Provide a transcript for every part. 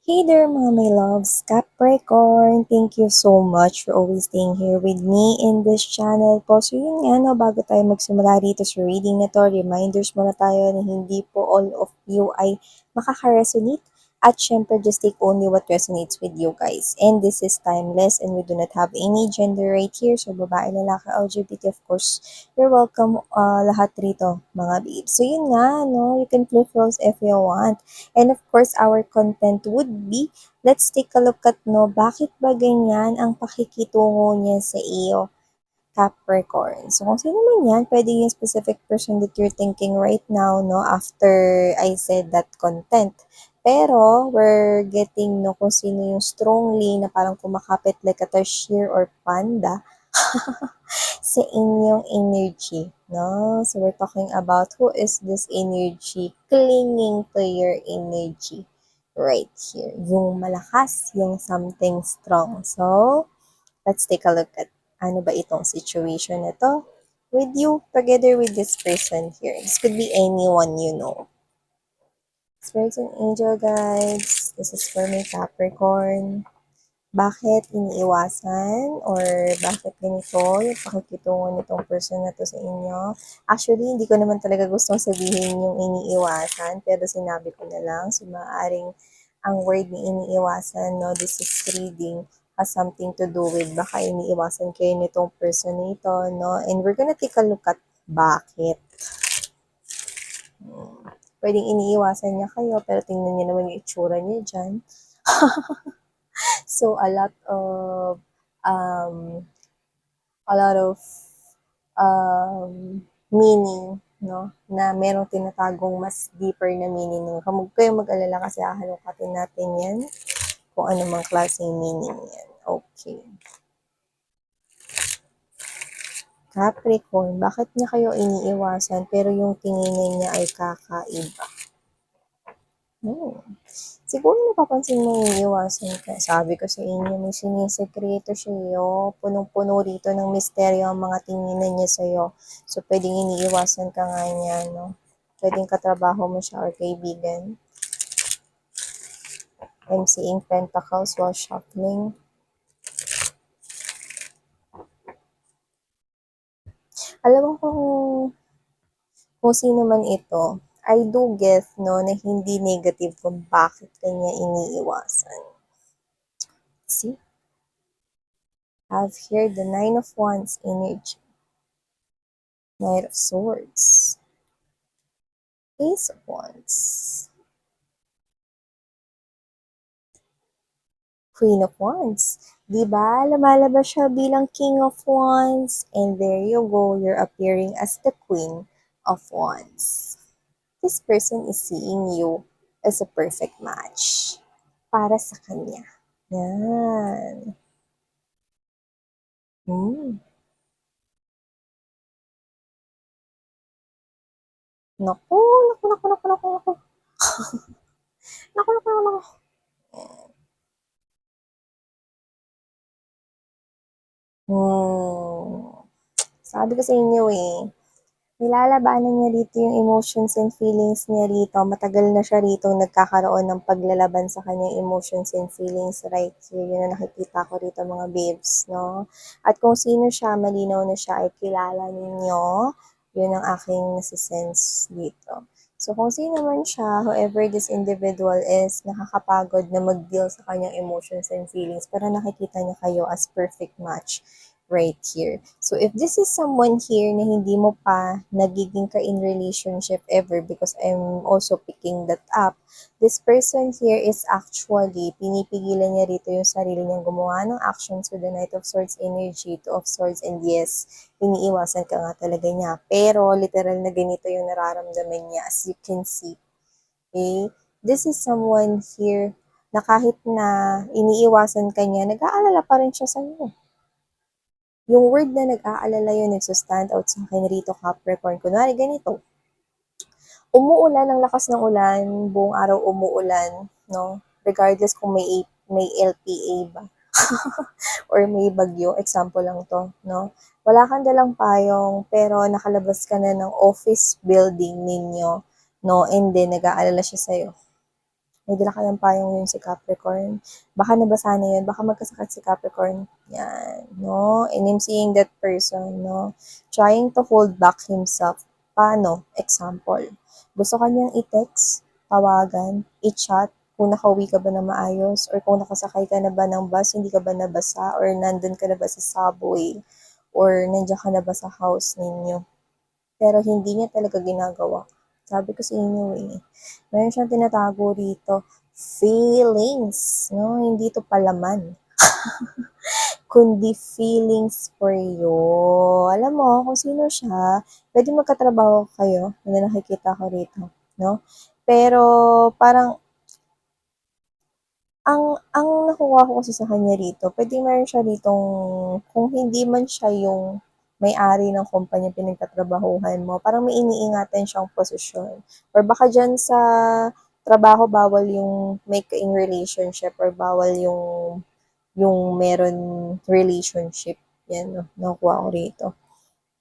Hey there mga my loves, Capricorn! Thank you so much for always staying here with me in this channel po. So yun nga no, bago tayo magsimula rito sa reading na to, reminders muna tayo na hindi po all of you ay makaka-resonate. At syempre, just take only what resonates with you guys. And this is timeless and we do not have any gender right here. So babae, lalaki, LGBT, of course, you're welcome lahat rito mga babes. So yun nga, no, you can flip roles if you want. And of course, our content would be, let's take a look at no, bakit ba ganyan ang pakikitungo niya sa iyo, Capricorn. So kung sino man yan, pwede yung specific person that you're thinking right now, no, after I said that content. Pero, we're getting, no, kung sino yung strongly na parang kumakapit like a tarsier or panda sa inyong energy, no? So, we're talking about who is this energy clinging to your energy right here. Yung malakas, yung something strong. So, let's take a look at ano ba itong situation na to with you together with this person here. This could be anyone you know. Spirits and angel guides, this is for my Capricorn. Bakit iniiwasan or bakit ganito yung pakikitungo nitong person na to sa inyo? Actually, hindi ko naman talaga gustong sabihin yung iniiwasan, pero sinabi ko na lang. So, maaaring ang word ni iniiwasan, no, this is reading, has something to do with baka iniiwasan kayo nitong person nito, no? And we're gonna take a look at bakit. Pwedeng iniiwasan niya kayo, pero tingnan niyo naman yung itsura niya dyan. So, um, a lot of meaning, no? Na merong tinatagong mas deeper na meaning. Huwag kayong mag-alala kasi hahalukatin natin yan kung ano mang klaseng meaning yan. Okay. Capricorn, bakit niya kayo iniiwasan pero yung tingin niya ay kakaiba? Siguro napapansin mo iniiwasan ka. Sabi ko sa inyo, may sinisekreto siya. Punong-puno rito ng misteryo ang mga tinginan niya sa'yo. So, pwedeng iniiwasan ka nga niya, no? Pwedeng katrabaho mo siya or kaibigan. I'm seeing pentacles while shuffling. Alam mo kung sino man ito, I do get, no, na hindi negative kung bakit kanya iniiwasan. See? I have here the Nine of Wands energy. Knight of Swords. Ace of Wands. Queen of Wands. Diba? Lumalabas siya bilang King of Wands. And there you go, you're appearing as the Queen of Wands. This person is seeing you as a perfect match para sa kanya. Yan. Naku, naku, naku, naku, naku, naku. Naku, naku, naku, naku. Sabi ko sa inyo nilalabanan niya dito yung emotions and feelings niya rito. Matagal na siya rito nagkakaroon ng paglalaban sa kanyang emotions and feelings right here. Yun ang nakikita ko rito mga babes, no? At kung sino siya, malinaw na siya ay kilala ninyo. Yun ang aking nasisense dito. So kung sino man siya, whoever this individual is, nakakapagod na mag-deal sa kanyang emotions and feelings, pero nakikita niya kayo as perfect match right here. So if this is someone here na hindi mo pa nagiging ka in relationship ever, because I'm also picking that up, this person here is actually pinipigilan niya rito yung sarili niyang gumawa ng actions with the Knight of Swords energy, Two of Swords, and yes, iniiwasan ka nga talaga niya. Pero literal na ganito yung nararamdaman niya, as you can see. Okay? This is someone here na kahit na iniiwasan ka niya, nag-aalala pa rin siya sa iyo. Yung word na nag-aalala yun, nagsustand out sa akin rito, Capricorn. Kunwari, ganito. Umuulan, ang lakas ng ulan, buong araw umuulan, no? Regardless kung may LPA ba. Or may bagyo, example lang to, no? Wala kang dalang payong, pero nakalabas ka na ng office building ninyo, no? And then, nag-aalala siya sa'yo. May dala kayang payong yun si Capricorn. Baka nabasa na yun, baka magkasakit si Capricorn. Yan, no? And I'm seeing that person, no? Trying to hold back himself. Paano? Example, gusto kanyang i-text, tawagan, i-chat, kung nakauwi ka ba na maayos, or kung nakasakay ka na ba ng bus, hindi ka ba nabasa, or nandun ka na ba sa subway, or nandiyan ka na ba sa house ninyo. Pero hindi niya talaga ginagawa. Sabi ko sa inyo eh, meron siyang tinatago rito, feelings, no? Hindi to palaman, kundi feelings for you. Alam mo kung sino siya, pwede magkatrabaho kayo, na nakikita ko rito, no? Pero parang ang nakuha ko kasi sa kanya rito, puwedeng meron siya ritong kung hindi man siya yung may-ari ng kumpanya pinagtatrabahuhan mo, parang may iniingatan siyang posisyon. Or baka diyan sa trabaho bawal yung make-in relationship or bawal yung meron relationship. Yan 'no, nakuha ko rito.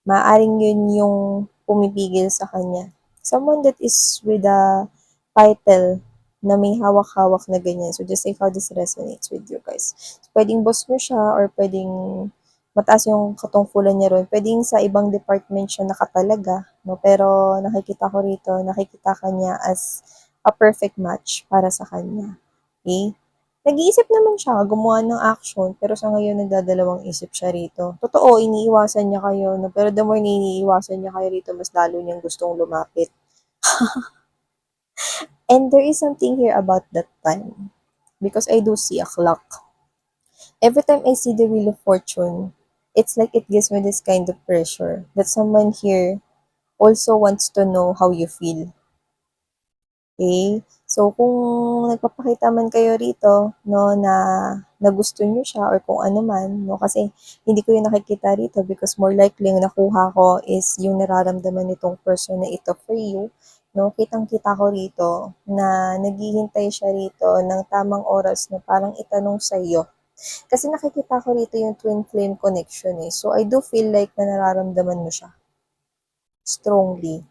Maaaring yun yung pumipigil sa kanya. Someone that is with a title na may hawak-hawak na ganyan. So, just like how this resonates with you guys. So, pwedeng boss nyo siya or pwedeng mataas yung katungkulan niya ron. Pwedeng sa ibang department siya nakatalaga. No? Pero nakikita ko rito, nakikita ka niya as a perfect match para sa kanya. Okay? Nag-iisip naman siya, gumawa ng action, pero sa ngayon nagdadalawang isip siya rito. Totoo, iniiwasan niya kayo, no? Pero the more na iniiwasan niya kayo rito, mas lalo niyang gustong lumapit. And there is something here about that time. Because I do see a clock. Every time I see the Wheel of Fortune, it's like it gives me this kind of pressure that someone here also wants to know how you feel. Okay? So, kung nagpapakita man kayo rito, no, na gusto niyo siya or kung ano man, no, kasi hindi ko yung nakikita rito because more likely yung nakuha ko is yung nararamdaman nitong person na ito for you, no, kitang-kita ko rito na naghihintay siya rito ng tamang oras na parang itanong sa iyo. Kasi nakikita ko rito yung twin flame connection eh. So, I do feel like na nararamdaman mo siya strongly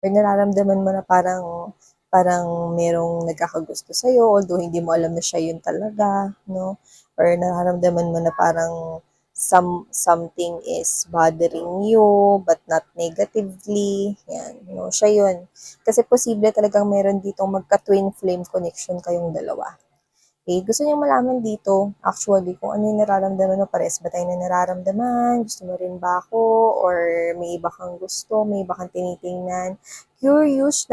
or nararamdaman mo na parang parang merong nagkakagusto sa'yo although hindi mo alam na siya yun talaga, no? Or nararamdaman mo na parang something is bothering you but not negatively. Yan, no? Siya yun. Kasi posible talagang meron ditong magka-twin flame connection kayong dalawa. Okay, gusto niyang malaman dito, actually, kung ano yung nararamdaman mo, parehas ba tayo na nararamdaman, gusto mo rin ba ako, or may iba kang gusto, may iba kang tinitingnan. Curious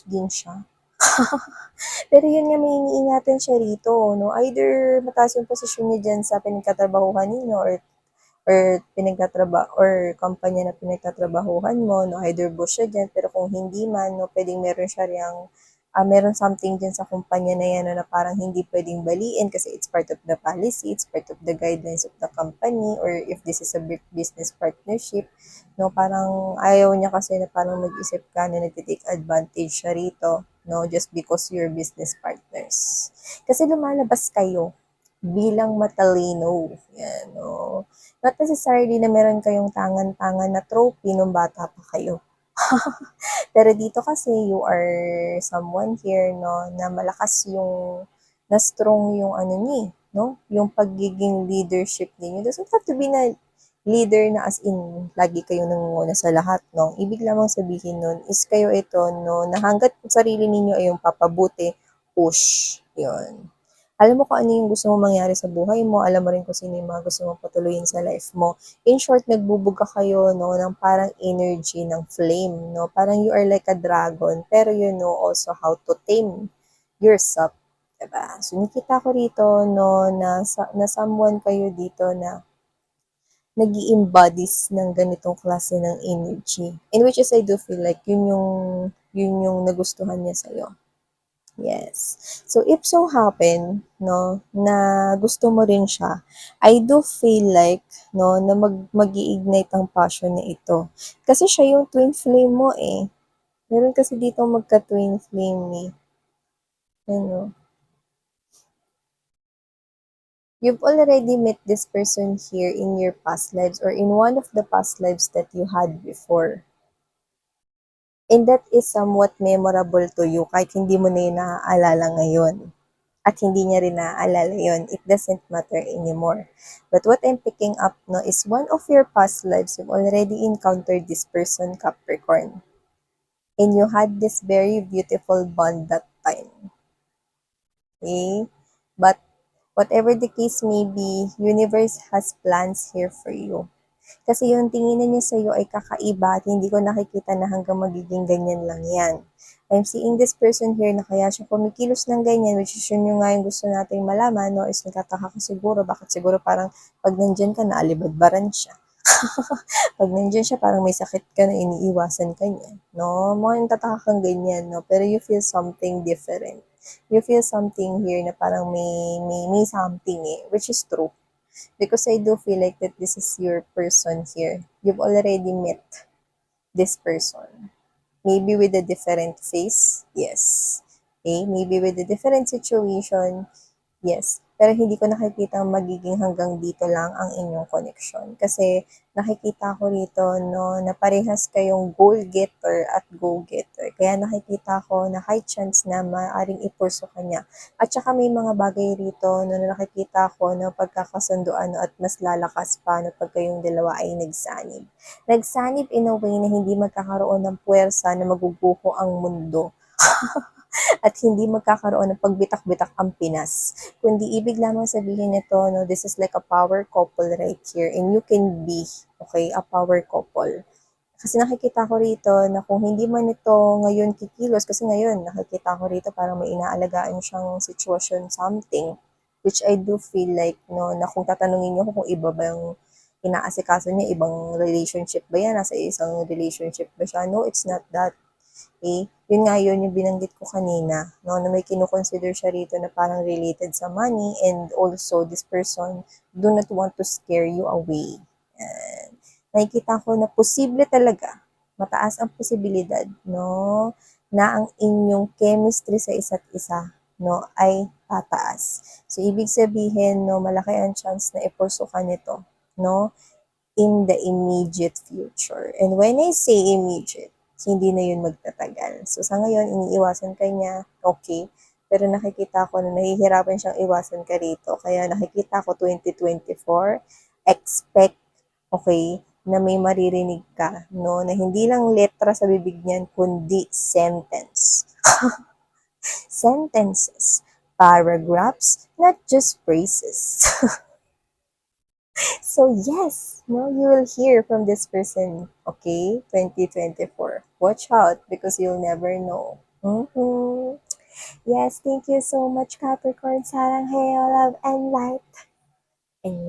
din siya. Pero yun nga, may iniingatan siya rito, no? Either mataas yung posisyon niya dyan sa pinagkatrabahuhan ninyo or or kumpanya na pinagtatrabahuhan mo, no, either boss siya dyan, pero kung hindi man, no, pwedeng meron siya riyang, meron something dyan sa kumpanya na yan, no, na parang hindi pwedeng baliin kasi it's part of the policy, it's part of the guidelines of the company, or if this is a big business partnership, no, parang ayaw niya kasi na parang mag-isip ka na nag-take advantage siya rito, no, just because you're business partners. Kasi lumalabas kayo bilang matalino. Yan, no? Not necessarily na meron kayong tangan-tangan na trophy nung bata pa kayo. Pero dito kasi you are someone here, no, na malakas yung, na strong yung ano niya, no? Yung pagiging leadership niyo. Doesn't have to be na leader na as in lagi kayo nangunguna sa lahat, no? Ibig lamang sabihin nun is kayo ito, no, na hanggat sarili ninyo ay yung papabuti, push. Yun. Alam mo kung ano yung gusto mong mangyari sa buhay mo, alam mo rin kung sino yung mga gusto mong patuloyin sa life mo. In short, nagbubuga kayo, no, ng parang energy ng flame, no? Parang you are like a dragon, pero you know also how to tame yourself, diba? So, nakita ko rito, no, na someone kayo dito na nag embodies ng ganitong klase ng energy. In which is I do feel like yun yung nagustuhan niya sa'yo. Yes. So, if so happen, no, na gusto mo rin siya, I do feel like, no, na mag-i-ignite ang passion na ito. Kasi siya yung twin flame mo eh. Meron kasi dito magka-twin flame eh. Ano? You've already met this person here in your past lives or in one of the past lives that you had before. And that is somewhat memorable to you kahit hindi mo na yun naaalala ngayon. At hindi niya rin naaalala yun. It doesn't matter anymore. But what I'm picking up no is one of your past lives, you've already encountered this person, Capricorn. And you had this very beautiful bond that time. Okay? But whatever the case may be, universe has plans here for you. Kasi yung tinginan niya sa'yo ay kakaiba at hindi ko nakikita na hanggang magiging ganyan lang yan. I'm seeing this person here na kaya siya kumikilos ng ganyan, which is yun yung nga yung gusto nating malaman, no, is nagtataka ka siguro, bakit siguro parang pag nandyan ka, naalibadbaran siya. Pag nandyan siya, parang may sakit ka na iniiwasan ka niya, no? Mga nagtataka kang ganyan, no? Pero you feel something different. You feel something here na parang may something eh, which is true. Because I do feel like that this is your person here. You've already met this person. Maybe with a different face, yes. Okay, maybe with a different situation, yes. Pero hindi ko nakikita magiging hanggang dito lang ang inyong connection. Kasi nakikita ko rito, no, na parehas kayong goal getter at go-getter. Kaya nakikita ko na high chance na maaaring ipurso ka niya. At saka may mga bagay rito, no, na nakikita ko na pagkakasunduan at mas lalakas pa no, pag kayong dalawa ay nagsanib. Nagsanib in a way na hindi magkakaroon ng puwersa na maguguho ang mundo. At hindi magkakaroon ng pagbitak-bitak ang Pinas. Kundi ibig lamang sabihin nito, no, this is like a power couple right here and you can be, okay, a power couple. Kasi nakikita ko rito na kung hindi man ito ngayon kikilos, kasi ngayon nakikita ko rito parang may inaalagaan siyang sitwasyon, something, which I do feel like, no, na kung tatanungin niyo kung iba ba yung inaasikaso niya, ibang relationship ba yan, nasa isang relationship ba siya, no, it's not that. Okay? Yun nga yun yung binanggit ko kanina, no, na may kinukonsider siya rito na parang related sa money and also this person do not want to scare you away. And nakikita ko na posible talaga, mataas ang posibilidad, no, na ang inyong chemistry sa isa't isa, no, ay tataas. So, ibig sabihin, no, malaki ang chance na ipurso ka nito, no, in the immediate future. And when I say immediate, hindi na yun magtatagal. So sa ngayon, iniiwasan ka niya, okay. Pero nakikita ko na nahihirapan siyang iwasan ka rito. Kaya nakikita ko 2024, expect, okay, na may maririnig ka, no? Na hindi lang letra sa bibig niyan, kundi sentence. Sentences, paragraphs, not just phrases. So yes, no, you will hear from this person, okay? 2024. Watch out because you'll never know. Yes, thank you so much, Capricorn. Sarang hayo, love, and light. And